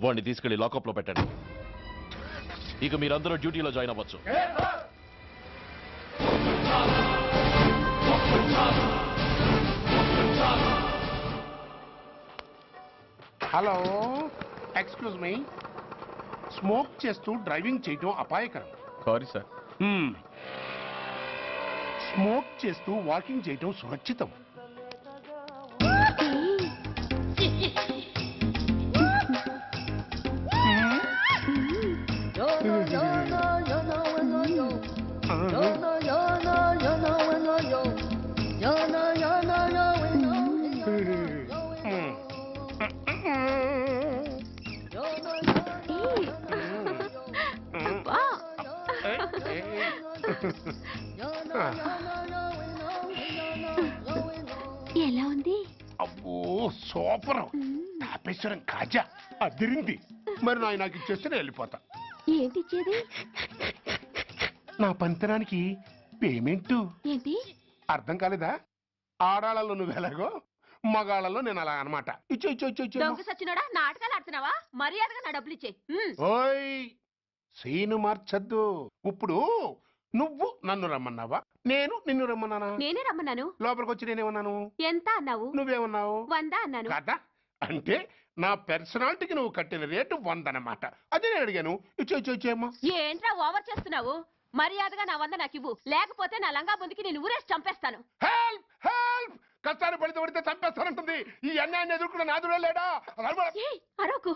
వాడిని తీసుకెళ్లి లాకప్ లో పెట్టండి. ఇక మీరందరూ డ్యూటీలో జాయిన్ అవ్వచ్చు. Hello, excuse me. స్మోక్ చేస్తూ డ్రైవింగ్ చేయటం అపాయకరం. Sorry sir. స్మోక్ చేస్తూ వాకింగ్ చేయటం సురక్షితం. ఎలా ఉంది? అబ్బో సూపర్. తాపేశ్వరం కాజా అదిరింది. మరి నాకు ఇచ్చేస్తే నేను వెళ్ళిపోతా. ఏంటి ఇచ్చేది? నా పంతనానికి పేమెంట్. ఏంటి అర్థం కాలేదా? ఆడాళ్ళలో నువ్వు ఎలాగో మగాళ్ళలో నేను అలా అనమాట. ఇచ్చో ఇచ్చో ఇచ్చో ఇచ్చో. దొంగ సచ్చినోడా, నాటకాలు ఆడుతున్నావా? మర్యాదగా నా డబ్బులు ఇచ్చే. ఓయ్ సీను మార్చద్దు. ఇప్పుడు నువ్వు నన్ను రమ్మన్నావా, నేను నిన్ను రమ్మన్నానా? నేనే రమ్మన్నాను. లోపలికి వచ్చి నేనేమన్నాను? ఎంత అన్నావు? నువ్వేమన్నావు? 100 అన్నాను. కదా, అంటే నా పర్సనాలిటీకి నువ్వు కట్టిన రేటు 100 అన్నమాట. అదే నేను అడిగాను. ఇచ్చో ఇచ్చో ఇచ్చేయమ్మా. ఏంట్రా ఓవర్ చేస్తున్నావు? మర్యాదగా నా 100 నాకు ఇవ్వు, లేకపోతే నా లంగా బొందికి నేను ఊరేసి చంపేస్తాను. Help help. కష్టాన్ని పడితే చంపేస్తానంటుంది. ఈ అన్యాయాన్ని ఎదుర్కొన్న నాదుడే లేడా? అరవకు.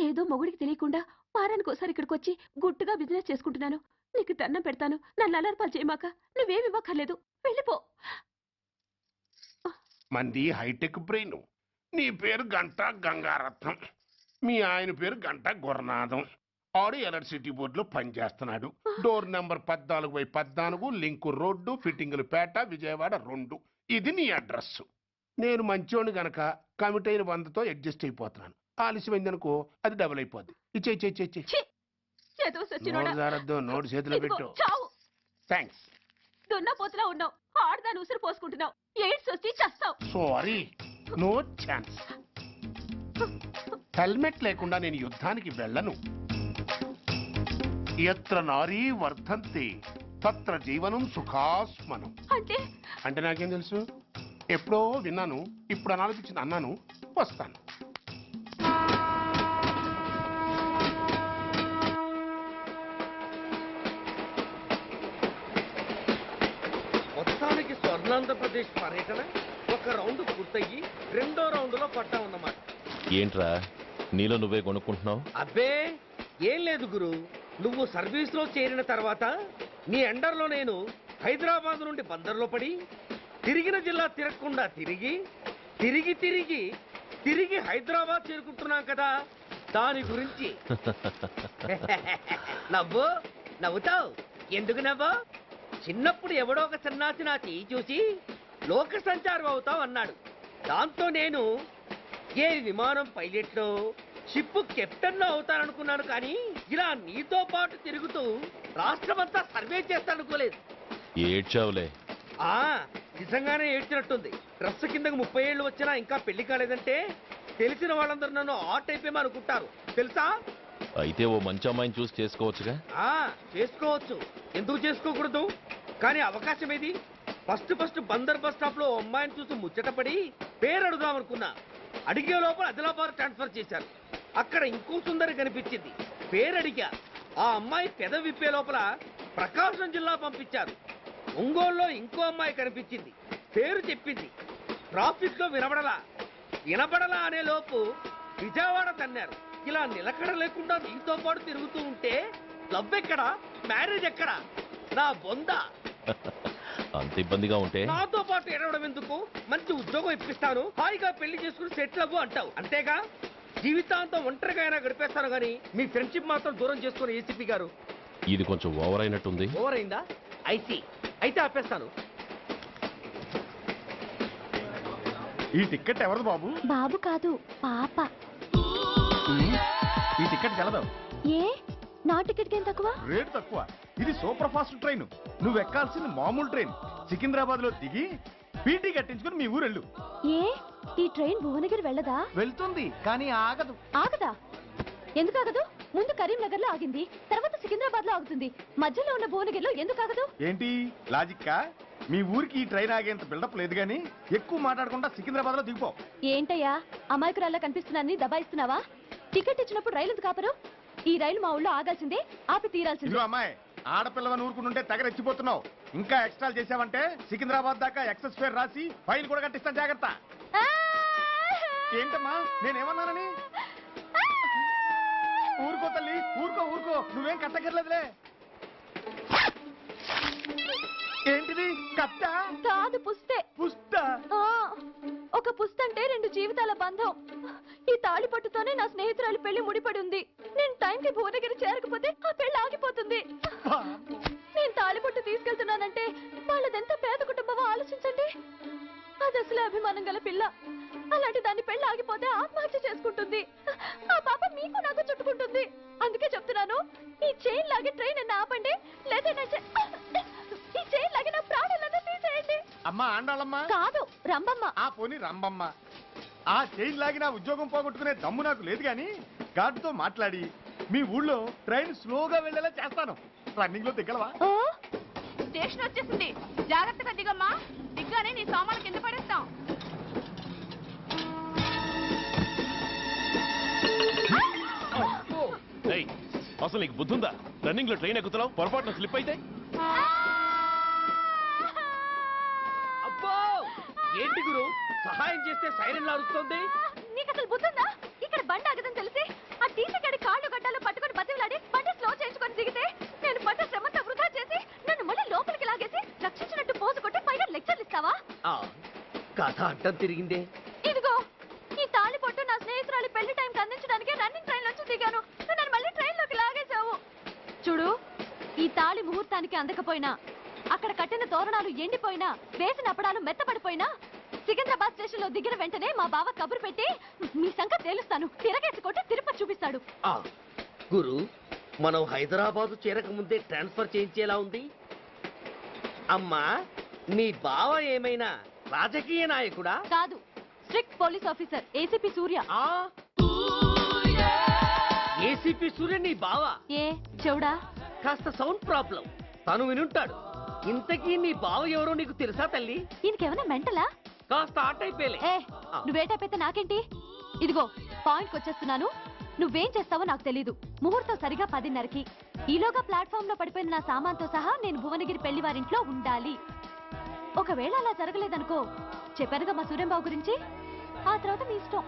ఏదో మొగుడికి తెలియకుండా వారానికి ఒకసారి ఇక్కడికి వచ్చి గుట్టుగా బిజినెస్ చేసుకుంటున్నాను. నీకు దండం పెడతాను, నన్ను అలర్పాలు చేయమాక. నువ్వేమి ఇవ్వక్కర్లేదు, వెళ్ళిపో. మంది హైటెక్ బ్రెయిన్. నీ పేరు గంట గంగారత్నం, మీ ఆయన పేరు గంట గురునాథం. ఆడు ఎలక్ట్రిసిటీ బోర్డులో పనిచేస్తున్నాడు. డోర్ నెంబర్ 14/14, లింకు రోడ్డు, ఫిట్టింగులు పేట, విజయవాడ 2. ఇది నీ అడ్రస్. నేను మంచోని గనక కమిట్ అయిన 100తో అడ్జస్ట్ అయిపోతున్నాను. ఆలస్యమైందనుకో అది డబుల్ అయిపోద్ది. ఇచ్చే నోటు చేతిలో పెట్టు. థ్యాంక్స్. దున్నపోతులా ఉన్నావు, ఆడదాని ఉసురు పోసుకుంటున్నావు. ఎయిడ్స్ వచ్చి చస్తావు. Sorry, no chance. హెల్మెట్ లేకుండా నేను యుద్ధానికి వెళ్ళను. ఎత్ర నారీ వర్ధంతి తత్ర జీవనం సుఖాస్మనం. అంటే నాకేం తెలుసు? ఎప్పుడో విన్నాను, ఇప్పుడు అనాలపించింది అన్నాను. వస్తాను. మొత్తానికి స్వర్ణాంధ్రప్రదేశ్ పర్యటన ఒక రౌండ్ పూర్తయ్యి 2వ రౌండ్లో పడ్డామన్నమాట. ఏంట్రా నీలో నువ్వే కొనుక్కుంటున్నావు? అబ్బే ఏం లేదు గురు. నువ్వు సర్వీస్లో చేరిన తర్వాత నీ అండర్లో నేను హైదరాబాద్ నుండి బందర్లో పడి తిరిగిన జిల్లా తిరగకుండా తిరిగి తిరిగి తిరిగి తిరిగి హైదరాబాద్ చేరుకుంటున్నాం కదా, దాని గురించి. నవ్వు నవ్వుతావు ఎందుకు నవ్వు? చిన్నప్పుడు ఎవడో ఒక సన్నాసి నా చెయ్యి చూసి లోక సంచారం అవుతావు అన్నాడు. దాంతో నేను ఏ విమానం పైలట్లో షిప్ కెప్టెన్ అవుతాననుకున్నాను. కానీ ఇలా నీతో పాటు తిరుగుతూ రాష్ట్రమంతా సర్వే చేస్తానుకోలేదు. ఏడ్చావులే. నిజంగానే ఏడ్చినట్టుంది. డ్రెస్ కిందకు 30 ఏళ్ళు వచ్చినా ఇంకా పెళ్లి కాలేదంటే తెలిసిన వాళ్ళందరూ నన్ను ఆ టైప్ ఏమో అనుకుంటారు తెలుసా? అయితే ఓ మంచి అమ్మాయిని చూసి చేసుకోవచ్చుగా. చేసుకోవచ్చు, ఎందుకు చేసుకోకూడదు? కానీ అవకాశం ఏది? ఫస్ట్ బందర్ బస్ స్టాప్ లో అమ్మాయిని చూసి ముచ్చటపడి పేరు అడుగుదాం అనుకున్నా. అడిగే లోపల ఆదిలాబాద్ ట్రాన్స్ఫర్ చేశారు. అక్కడ ఇంకో సుందరి కనిపించింది. పేరు అడిగా. ఆ అమ్మాయి పెద విప్పే లోపల ప్రకాశం జిల్లా పంపించారు. ఒంగోలులో ఇంకో అమ్మాయి కనిపించింది. పేరు చెప్పింది. ట్రాఫిక్ లో వినబడలా అనే లోపు విజయవాడ తన్నారు. ఇలా నిలకడ లేకుండా నీతో పాటు తిరుగుతూ ఉంటే లవ్ ఎక్కడా, మ్యారేజ్ ఎక్కడా? నా బొంద. అంత ఇబ్బందిగా ఉంటే నాతో పాటు ఎడవడం ఎందుకు? మంచి ఉద్యోగం ఇప్పిస్తాను, హాయిగా పెళ్లి చేసుకుని సెటిల్ అవ్వు అంటావు అంతేగా. జీవితాంతం ఒంటరిగా అయినా గడిపేస్తాను కానీ మీ ఫ్రెండ్షిప్ మాత్రం దూరం చేసుకుని ఏసీపీ గారు. ఇది కొంచెం ఓవర్ అయినట్టుంది. ఓవర్ అయిందా? ఐసీ. అయితే ఆపేస్తాను. ఈ టికెట్ ఎవరిది బాబు? బాబు కాదు, పాప. ఈ టికెట్ గలదు. ఏ నా టికెట్ ఏం తక్కువ? రేటు తక్కువ. ఇది సూపర్ ఫాస్ట్ ట్రైన్. నువ్వు ఎక్కాల్సింది మామూలు ట్రైన్. సికింద్రాబాద్ లో దిగి పీటీ కట్టించుకుని మీ ఊరెళ్ళు. ఏ ఈ ట్రైన్ భువనగిరి వెళ్ళదా? వెళ్తుంది కానీ ఆగదు. ఆగదా? ఎందుకు ఆగదు? ముందు కరీంనగర్ లో ఆగింది, తర్వాత సికింద్రాబాద్ లో ఆగుతుంది. మధ్యలో ఉన్న భువనగిరిలో ఎందుకు ఆగదు? ఏంటి లాజిక్కా? మీ ఊరికి ఈ ట్రైన్ ఆగేంత బిల్డప్ లేదు గానీ ఎక్కువ మాట్లాడకుండా సికింద్రాబాద్ లో దిగిపో. ఏంటయ్యా అమాయకురాల్లా కనిపిస్తున్నాన్ని దబాయిస్తున్నావా? టికెట్ ఇచ్చినప్పుడు రైలు ఎందుకు ఆపరు? ఈ రైలు మా ఊళ్ళో ఆగాల్సిందే, ఆపి తీరాల్సిందే. ఇదిగో అమ్మాయి, ఆడపిల్లవని ఊరుకుంటుంటే తెగరెచ్చిపోతున్నావు. ఇంకా ఎక్స్ట్రాలు చేసావంటే సికింద్రాబాద్ దాకా ఎక్సెస్ ఫేర్ రాసి ఫైల్ కూడా కట్టిస్తాను, జాగ్రత్త. ఏంటమ్మా నేనేమన్నానని? ఊరుకో తల్లి, ఊరుకో ఊరుకో, నువ్వేం కట్టగర్లేదులే. ఏంటిది కట్ట? కాదు పుస్తే. పుష్ట? ఒక పుస్తంటే 2 జీవితాల బంధం. ఈ తాళి పట్టుతోనే నా స్నేహితురాలి పెళ్లి ముడిపడి ఉంది. నేను టైంకి భువనగిరి చేరకపోతే ఆ పెళ్లి ఆగిపోతుంది. నేను తాళి పట్టు తీసుకెళ్తున్నానంటే వాళ్ళదెంత పేద కుటుంబమో ఆలోచించండి. అది అసలు అభిమానం గల పిల్ల. అలాంటి దాన్ని పెళ్లి ఆగిపోతే ఆత్మహత్య చేసుకుంటుంది. ఆ పాప మీకు నాకు చుట్టుకుంటుంది. అందుకే చెప్తున్నాను, ఈ చైన్ లాగి ట్రైన్ అన్న ఆపండి, లేదా ఈ చైన్ లాగి నా ప్రాణాలన్నా తీసేయండి. అమ్మా ఆండాళమ్మ కాదు, రంబమ్మ. ఆ పోని రంబమ్మ. ఆ చైన్ లాగి నా ఉద్యోగం పోగొట్టుకునే దమ్ము నాకు లేదు గాని గార్డుతో మాట్లాడి మీ ఊళ్ళో ట్రైన్ స్లోగా వెళ్ళేలా చేస్తాను. రన్నింగ్ లో దిగలవా? స్టేషన్ వచ్చేసింది, జాగ్రత్తగా దిగమ్మా. దిగ్గానే నీ సామాన్లు కింద పడేస్తాం. ఏయ్, అసలు నీకు బుద్ధుందా? రన్నింగ్ లో ట్రైన్ ఎక్కుతున్నావు, పొరపాటున స్లిప్ అయితే? అబ్బో ఏంటి గురు, సహాయం చేస్తే సైరన్ అరుస్తుంది. నీకు అసలు బుద్ధుందా? ఇక్కడ బండి ఆగదని తెలిసి ఆ టీసీ గడి కాళ్ళు గడ్డాలు పట్టుకొని బతిలాడి బండి స్లో చేయించుకొని దిగితే నేను పడ్డ శ్రమంతా వృధా చేసి నన్ను మళ్ళీ లోపలికి లాగేసి రక్షించినట్టు పోజు కొట్టి పైన లెక్చర్లు ఇస్తావా? కథ అడ్డం తిరిగిందే. ఇదిగో ఈ తాళి పొట్టు నా స్నేహితురాలి పెళ్లి టైంకి అందించడానికి రన్నింగ్ ట్రైన్ నుంచి దిగాను. నన్ను మళ్ళీ ట్రైన్ లోకి లాగేశావు. చూడు, ఈ తాళి ముహూర్తానికి అందకపోయినా, అక్కడ కట్టిన తోరణాలు ఎండిపోయినా, వేసిన అప్పడాలు మెత్తపడిపోయినా, సికింద్రాబాద్ స్టేషన్ లో దిగిన వెంటనే మా బావ కబురు పెట్టి మీ సంగతి తేలుస్తాను, తిరగేసి కొట్టి తిరుపతి చూపిస్తాడు. గురు, మనం హైదరాబాద్ చేరక ముందే ట్రాన్స్ఫర్ చేయించేలా ఉంది. అమ్మా, నీ బావ ఏమైనా రాజకీయ నాయకుడా? కాదు, స్ట్రిక్ట్ పోలీస్ ఆఫీసర్, ఏసీపీ సూర్య. ఏసీపీ సూర్య నీ బావా? ఏ చెవుడా? కాస్త సౌండ్ ప్రాబ్లం, తను వినుంటాడు. ఇంతకీ నీ బావ ఎవరో నీకు తెలుసా తల్లి? ఈయనకేమైనా మెంటలా? కాస్త ఆట అయిపోయలే. నువ్వేటైతే నాకేంటి? ఇదిగో పాయింట్కి వచ్చేస్తున్నాను. నువ్వేం చేస్తావో నాకు తెలీదు. ముహూర్తం సరిగా 10:30కి. ఈలోగా ప్లాట్ఫామ్ లో పడిపోయిన నా సామాన్తో సహా నేను భువనగిరి పెళ్లి వారింట్లో ఉండాలి. ఒకవేళ అలా జరగలేదనుకో, చెప్పానుగా మా సూర్యంబాబు గురించి, ఆ తర్వాత మీ ఇష్టం.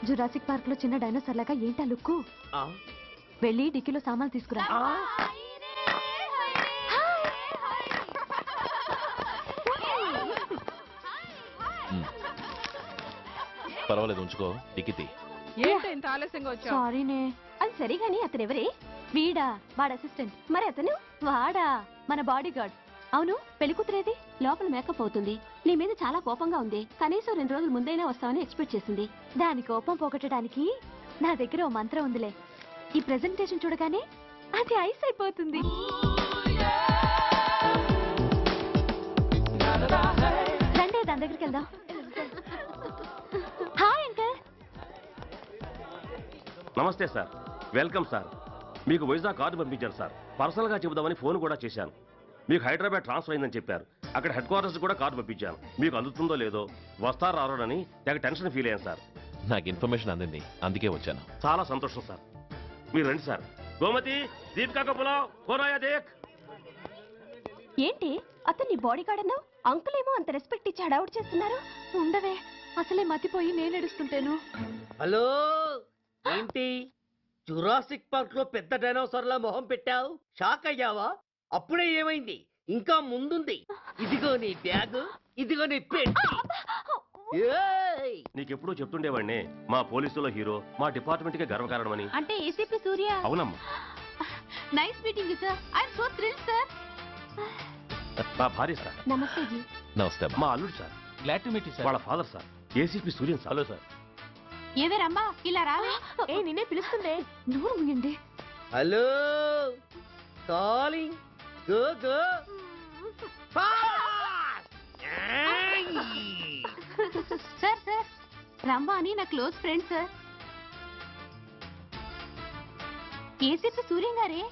జురాసిక్ పార్క్ లో చిన్న డైనోసార్ లాగా ఏంటా లుక్కు? వెళ్ళి డిక్కీలో సామాన్లు తీసుకురా. పర్వాలేదు, ఉంచుకో, టిక్కితి. ఏంటి ఆలస్యంగా వచ్చావు? సారీనే. అది సరే గాని అతను ఎవరే? వీడా, వాడు అసిస్టెంట్. మరి అతను? వాడా, మన బాడీ గార్డ్. అవును, పెళ్లి కూతురేది? లోపల మేకప్ అవుతుంది. నీ మీద చాలా కోపంగా ఉంది. కనీసం 2 రోజుల ముందైనా వస్తావని ఎక్స్పెక్ట్ చేసింది. దాని కోపం పోగొట్టడానికి నా దగ్గర ఓ మంత్రం ఉందిలే. ఈ ప్రెజెంటేషన్ చూడగానే అది ఐస్ అయిపోతుంది. రండి, దాని దగ్గరికి వెళ్దాం. Hi uncle. నమస్తే సార్, వెల్కమ్ సార్. మీకు వైజాగ్ కార్డు పంపించారు సార్. పర్సనల్గా చెబుదామని ఫోన్ కూడా చేశాను. మీకు హైదరాబాద్ ట్రాన్స్ఫర్ అయిందని చెప్పారు. అక్కడ హెడ్ క్వార్టర్స్ కూడా కార్డు పంపించాను. మీకు అందుతుందో లేదో, వస్తారో రారోడని నాకు టెన్షన్ ఫీల్ అయ్యాను సార్. నాకు ఇన్ఫర్మేషన్ అందింది, అందుకే వచ్చాను. చాలా సంతోషం సార్. మీరు రండి సార్. గోమతి, దీపికా కపులావ్, కోనాయా దేక్. ఏంటి అతన్ని బాడీ గార్డ్ అన్నావు? అంకుల్ ఏమో అంత రెస్పెక్ట్ ఇచ్చి హడావుడు చేస్తున్నారు. ఉండవే, అసలే మతిపోయి నేను ఎడుస్తుంటాను. హలో, ఏంటి జురాసిక్ పార్క్ లో పెద్ద డైనోసార్ లా మొహం పెట్టావు? షాక్ అయ్యావా? అప్పుడే ఏమైంది? ఇంకా ముందుంది. ఇదిగో నీ బ్యాగ్, ఇదిగో నీ పెట్టి. నీకెప్పుడూ చెప్తుండేవాడిని, మా పోలీసులో హీరో, మా డిపార్ట్మెంట్ కి గర్వకారణమని. అంటే ఏసీపీ సూర్య. అవునమ్మా. Nice meeting sir. I'm so thrilled sir. మా భార్య సార్. నమస్తే జీ. నమస్తే. మా అల్లుడు sir. Glad to meet you sir. వాళ్ళ father sir, ACP Suryan sir. Hello sir. ఏవే రమ్మా ఇలా రావే. ఏ నిన్నే పిలుస్తుందే. నోరు ముయండి. Hello calling go go sir sir Rambha అని నా close friend sir. ACP Suryam గారే.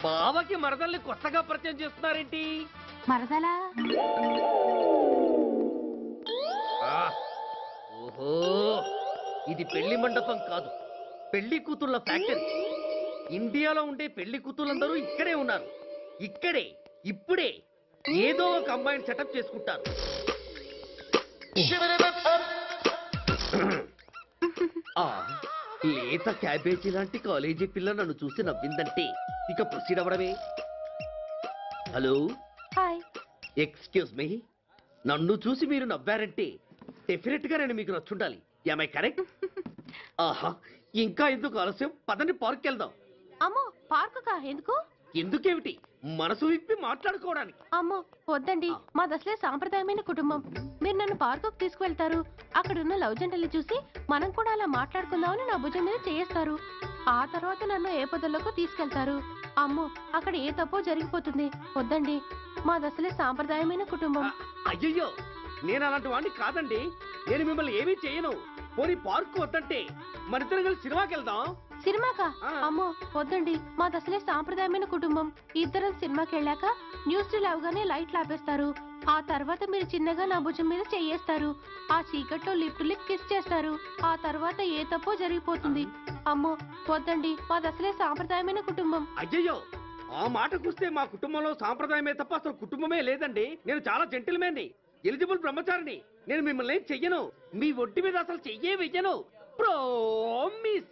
బావకి మరదల్ని కొత్తగా పరిచయం చేస్తున్నారేంటి? మరదలా? ఓహో, ఇది పెళ్లి మండపం కాదు, పెళ్లి కూతుళ్ళ ఫ్యాక్టరీ. ఇండియాలో ఉండే పెళ్లి కూతుళ్ళందరూ ఇక్కడే ఉన్నారు. ఇక్కడే ఇప్పుడే ఏదో ఒక అమ్మాయిని సెటప్ చేసుకుంటారు. ఆ లేత క్యాబేజీ లాంటి కాలేజీ పిల్ల నన్ను చూసి నవ్విందంటే ఇక ప్రొసీడ్ అవ్వడమే. Hello, hi. ఎక్స్క్యూజ్ మీ, నన్ను చూసి మీరు నవ్వారంటే డెఫినెట్ గా నేను మీకు నచ్చుండాలి. I correct? ఆహా, ఇంకా ఎందుకు ఆలస్యం? పదండి పార్క్ వెళ్దాం. అమ్మో పార్కుకా? ఎందుకు? ఎందుకేమిటి, మనసు విప్పి మాట్లాడుకోవడానికి. అమ్మో వద్దండి, మాది అసలే సాంప్రదాయమైన కుటుంబం. మీరు నన్ను పార్కుకు తీసుకువెళ్తారు, అక్కడున్న లవ్ జంటల్ని చూసి మనం కూడా అలా మాట్లాడుకుందామని నా భుజం మీద చేస్తారు. ఆ తర్వాత నన్ను ఏ పొదల్లోకి తీసుకెళ్తారు. అమ్మో అక్కడ ఏ తప్పో జరిగిపోతుంది. వద్దండి, మాది అసలే సాంప్రదాయమైన కుటుంబం. అయ్యయ్యో, నేను అలాంటి వాడిని కాదండి. నేను మిమ్మల్ని ఏమీ చేయను. పోనీ పార్క్ వద్దంటే మనిద్దరం కలిసి సినిమాకి వెళ్దాం. సినిమాకా? అమ్మో వద్దండి, మాది అసలే సాంప్రదాయమైన కుటుంబం. ఇద్దరం సినిమాకి వెళ్ళాక న్యూస్ అవగానే లైట్లు ఆపేస్తారు. ఆ తర్వాత మీరు చిన్నగా నా భుజం మీద చెయ్యేస్తారు. ఆ చీకట్లో లిప్ టు లిప్ కిస్ చేస్తారు. ఆ తర్వాత ఏ తప్పో జరిగిపోతుంది. అమ్మో వద్దండి, మాది అసలే సాంప్రదాయమైన కుటుంబం. అయ్యయ్యో, ఆ మాటకొస్తే మా కుటుంబంలో సాంప్రదాయమే తప్ప అసలు కుటుంబమే లేదండి. నేను చాలా జెంటిల్మెన్ని, ఎలిజిబుల్ బ్రహ్మచారిని. నేను మిమ్మల్ని ఏం చెయ్యను. మీ ఒంటి మీద అసలు చెయ్యే వెయ్యను. ప్రామిస్.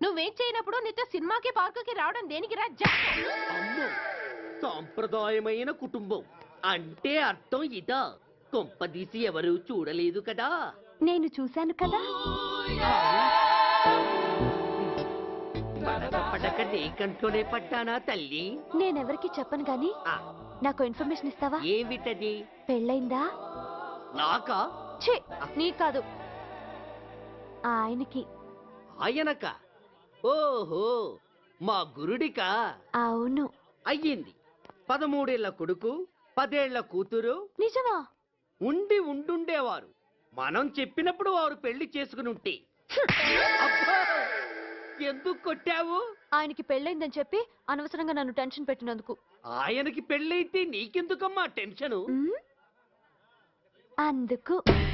నువ్వేం చేయనప్పుడు నీతో సినిమాకి పార్కుకి రావడం దేనికి రా? అమ్మో, సాంప్రదాయమైన కుటుంబం అంటే అర్థం ఇదా? కొంపదీసి ఎవరు చూడలేదు కదా? నేను చూశాను కదా. పడక నీ కంట్లోనే పడ్డానా తల్లి? నేనెవరికి చెప్పను గాని నాకు ఇన్ఫర్మేషన్ ఇస్తావా? ఏమిటది? పెళ్ళైందా? నాకా? ఛీ, నీ కాదు, ఆయనకి. ఆయనక? ఓహో, మా గురుడికా? అవును. అయ్యింది. 13 ఏళ్ల కొడుకు, 10 ఏళ్ల కూతురు నిజమా? ఉండుండేవారు. మనం చెప్పినప్పుడు వారు పెళ్లి చేసుకుని ఉంటే. అబ్బా! ఎందుకు కొట్టావు? ఆయనకి పెళ్ళైందని చెప్పి అనవసరంగా నన్ను టెన్షన్ పెట్టినందుకు. ఆయనకి పెళ్ళైతే నీకెందుకమ్మా టెన్షను? అందుకు